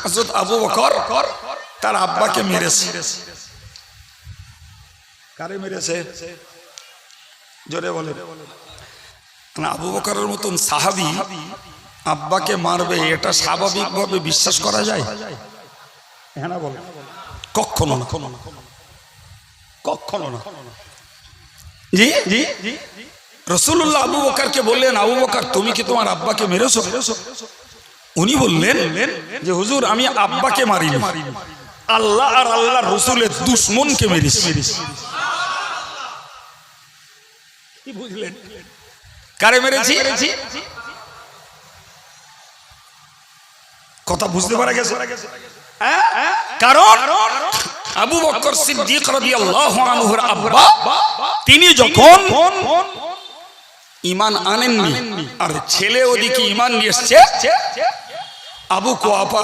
হযরত আবু বকর তার আব্বাকে মেরেছে। কারে মেরেছে? জোরে বলে। আবু বকরের মতন সাহাবী আব্বাকে মারবে, এটা স্বাভাবিকভাবে বিশ্বাস করা যায়? হ্যাঁ না বলে? কখনো না, কখনো না। জি জি জি। রাসূলুল্লাহ আবু বকরকে বললেন, আবু বকর তুমি কি তোমার আব্বাকে মেরেছো? উনি বললেন যে হুজুর আমি আব্বাকে মারিনি, আল্লাহ আর আল্লাহর রাসূলের দুশমনকে মেরেছি। কি বুঝলেন? কারে মেরেছি? কথা বুঝতে পারা গেছে? কারণ আবু বকর সিদ্দিক রাদিয়াল্লাহু আনহুর আব্বা তিনি যখন ঈমান আনেননি আর ছেলে ওদিকে ঈমান নিয়ে এসেছে, আবু কুহাফা